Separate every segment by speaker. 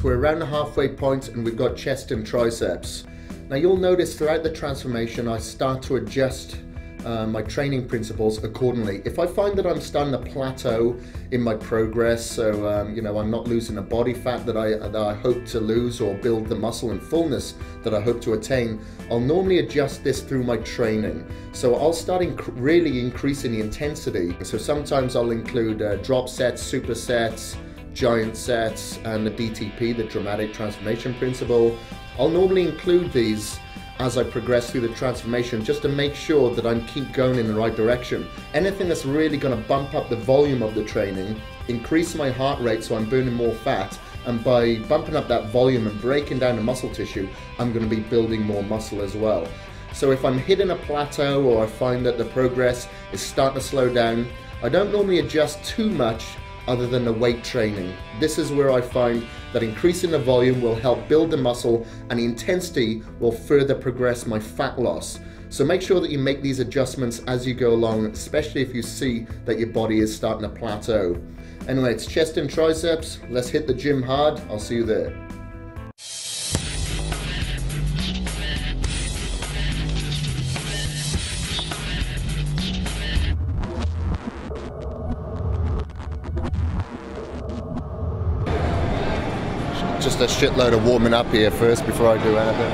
Speaker 1: We're around the halfway point and we've got chest and triceps. Now you'll notice throughout the transformation I start to adjust my training principles accordingly. If I find that I'm starting to plateau in my progress, so you know, I'm not losing the body fat that I hope to lose or build the muscle and fullness that I hope to attain, I'll normally adjust this through my training. So I'll start really increasing the intensity. So sometimes I'll include drop sets, supersets, giant sets, and the DTP, the dramatic transformation principle. I'll normally include these as I progress through the transformation, just to make sure that I keep going in the right direction. Anything that's really going to bump up the volume of the training, increase my heart rate so I'm burning more fat, and by bumping up that volume and breaking down the muscle tissue, I'm going to be building more muscle as well. So if I'm hitting a plateau or I find that the progress is starting to slow down, I don't normally adjust too much other than the weight training. This is where I find that increasing the volume will help build the muscle and the intensity will further progress my fat loss. So make sure that you make these adjustments as you go along, especially if you see that your body is starting to plateau. Anyway, it's chest and triceps. Let's hit the gym hard. I'll see you there. Just a shitload of warming up here first before I do anything.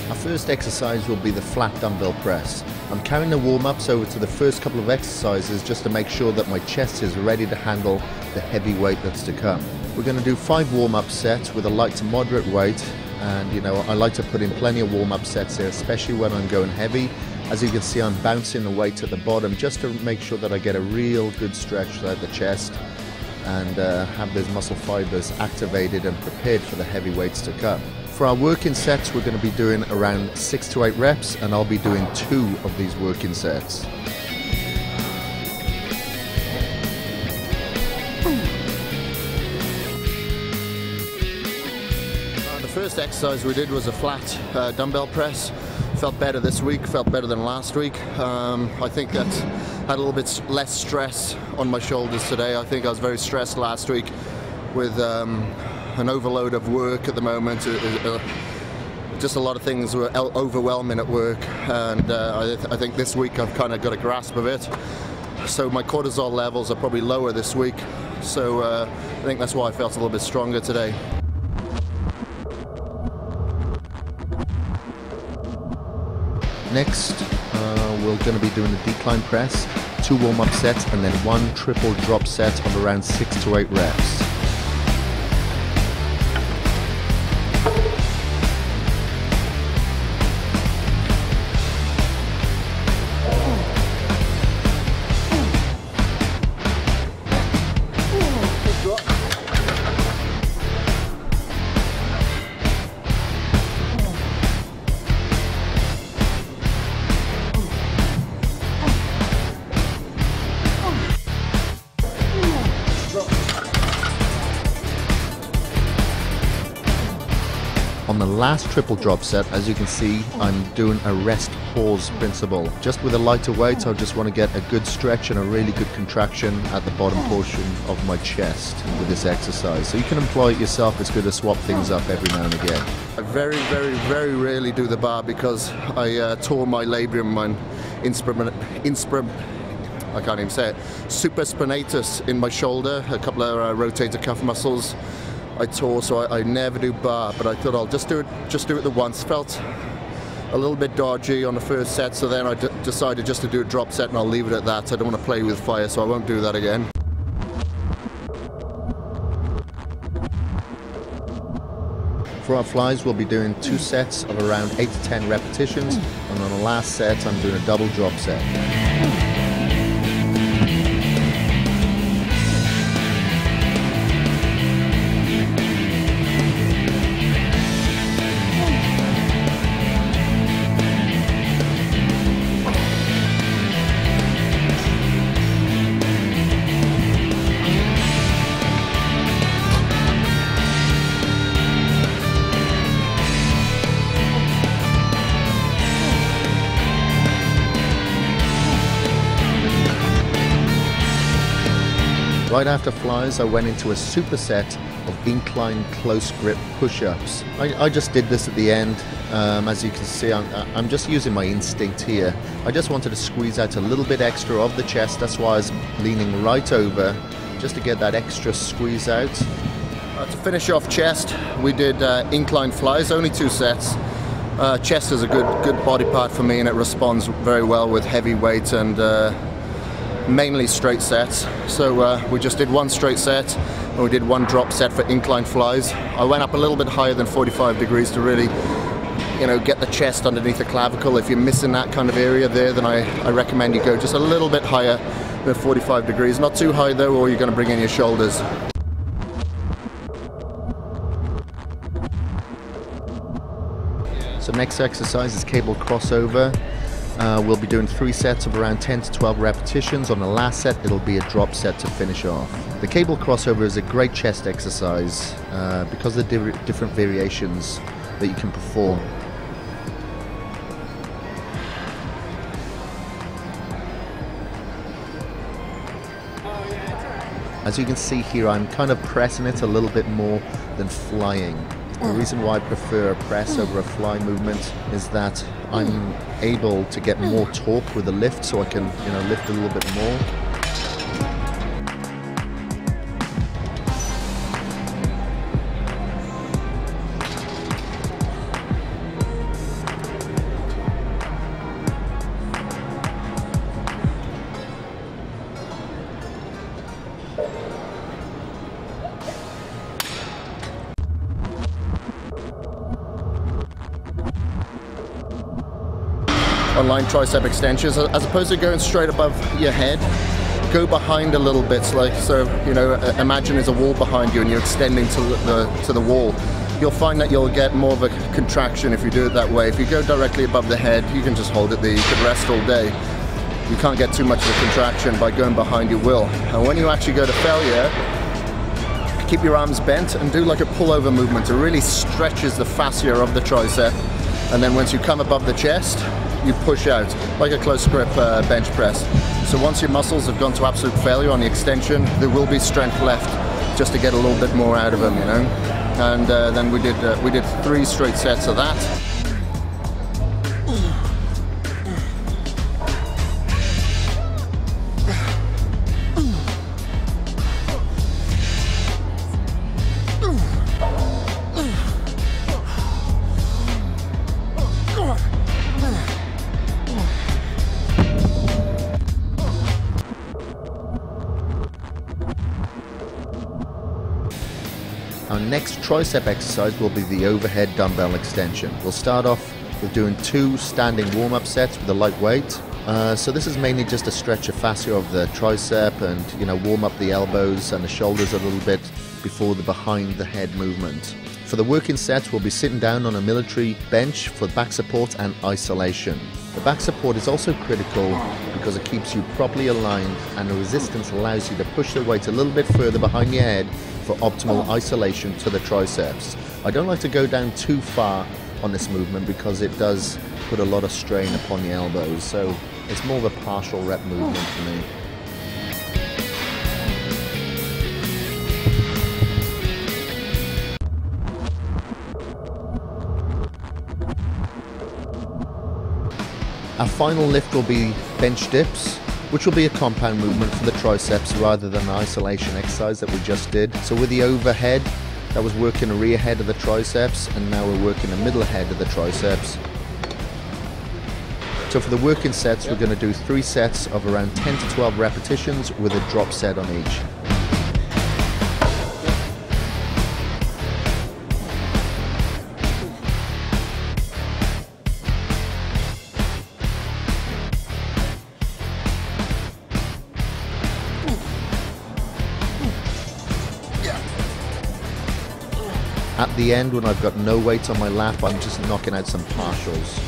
Speaker 1: Our first exercise will be the flat dumbbell press. I'm carrying the warm-ups over to the first couple of exercises just to make sure that my chest is ready to handle the heavy weight that's to come. We're going to do 5 warm-up sets with a light to moderate weight, and you know, I like to put in plenty of warm-up sets here, especially when I'm going heavy. As you can see, I'm bouncing the weight at the bottom just to make sure that I get a real good stretch throughout the chest and have those muscle fibers activated and prepared for the heavy weights to come. For our working sets, we're going to be doing around 6 to 8 reps, and I'll be doing 2 of these working sets. The first exercise we did was a flat dumbbell press. Felt better this week, felt better than last week. I think that had a little bit less stress on my shoulders today. I think I was very stressed last week with an overload of work at the moment. Just a lot of things were overwhelming at work, and I think this week I've kind of got a grasp of it. So my cortisol levels are probably lower this week, so I think that's why I felt a little bit stronger today. Next, we're going to be doing a decline press, 2 warm-up sets, and then 1 triple drop set of around 6 to 8 reps. On the last triple drop set, as you can see, I'm doing a rest pause principle. Just with a lighter weight, I just want to get a good stretch and a really good contraction at the bottom portion of my chest with this exercise. So you can employ it yourself. It's good to swap things up every now and again. I very rarely do the bar because I tore my labrum, my I can't even say it, supraspinatus in my shoulder, a couple of rotator cuff muscles I tore, so I never do bar, but I thought I'll just do it the once. Felt a little bit dodgy on the first set, so then I decided just to do a drop set, and I'll leave it at that. I don't want to play with fire, so I won't do that again. For our flies, we'll be doing 2 sets of around 8 to 10 repetitions, and on the last set I'm doing a double drop set. Right after flies, I went into a superset of incline close grip push-ups. I just did this at the end. As you can see, I'm just using my instinct here. I just wanted to squeeze out a little bit extra of the chest. That's why I was leaning right over, just to get that extra squeeze out. To finish off chest, we did incline flies, only 2 sets. Chest is a good body part for me, and it responds very well with heavy weight and mainly straight sets. So we just did 1 straight set, and we did 1 drop set for incline flies. I went up a little bit higher than 45 degrees to really, get the chest underneath the clavicle. If you're missing that kind of area there, then I recommend you go just a little bit higher than 45 degrees. Not too high though, or you're going to bring in your shoulders. So next exercise is cable crossover. We'll be doing 3 sets of around 10 to 12 repetitions. On the last set, it'll be a drop set to finish off. The cable crossover is a great chest exercise because of the different variations that you can perform. As you can see here, I'm kind of pressing it a little bit more than flying. The reason why I prefer a press over a fly movement is that I'm able to get more torque with the lift, so I can, lift a little bit more. Online tricep extensions, as opposed to going straight above your head, go behind a little bit. Imagine there's a wall behind you and you're extending to the wall. You'll find that you'll get more of a contraction if you do it that way. If you go directly above the head, you can just hold it there. You can rest all day. You can't get too much of a contraction. By going behind, you will. And when you actually go to failure, keep your arms bent and do like a pullover movement. It really stretches the fascia of the tricep. And then once you come above the chest, you push out like a close grip bench press. So once your muscles have gone to absolute failure on the extension, there will be strength left just to get a little bit more out of them, And then we did 3 straight sets of that. Our next tricep exercise will be the overhead dumbbell extension. We'll start off with doing 2 standing warm-up sets with a light weight. So this is mainly just to stretch the fascia of the tricep and warm up the elbows and the shoulders a little bit before the behind the head movement. For the working sets, we'll be sitting down on a military bench for back support and isolation. The back support is also critical because it keeps you properly aligned, and the resistance allows you to push the weight a little bit further behind your head for optimal isolation to the triceps. I don't like to go down too far on this movement because it does put a lot of strain upon the elbows, so it's more of a partial rep movement for me. Our final lift will be bench dips, which will be a compound movement for the triceps rather than the isolation exercise that we just did. So with the overhead, that was working the rear head of the triceps, and now we're working the middle head of the triceps. So for the working sets, we're going to do 3 sets of around 10 to 12 repetitions with a drop set on each. At the end, when I've got no weight on my lap, I'm just knocking out some partials.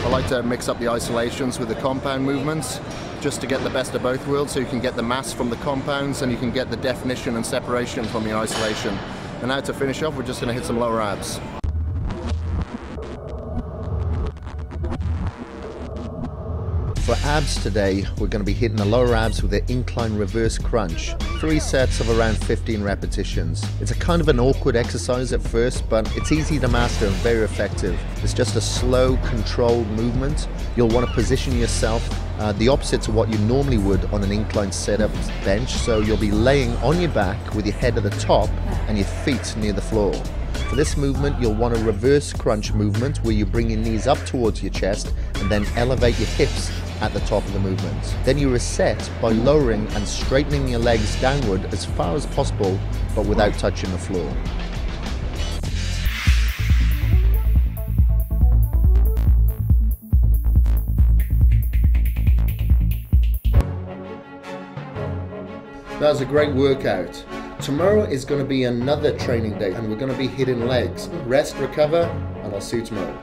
Speaker 1: I like to mix up the isolations with the compound movements, just to get the best of both worlds, so you can get the mass from the compounds and you can get the definition and separation from the isolation. And now to finish off, we're just going to hit some lower abs. For abs today, we're going to be hitting the lower abs with an incline reverse crunch. 3 sets of around 15 repetitions. It's a kind of an awkward exercise at first, but it's easy to master and very effective. It's just a slow, controlled movement. You'll want to position yourself the opposite to what you normally would on an incline setup bench. So you'll be laying on your back with your head at the top and your feet near the floor. For this movement, you'll want a reverse crunch movement where you bring your knees up towards your chest and then elevate your hips at the top of the movement. Then you reset by lowering and straightening your legs downward as far as possible, but without touching the floor. That was a great workout. Tomorrow is going to be another training day and we're going to be hitting legs. Rest, recover, and I'll see you tomorrow.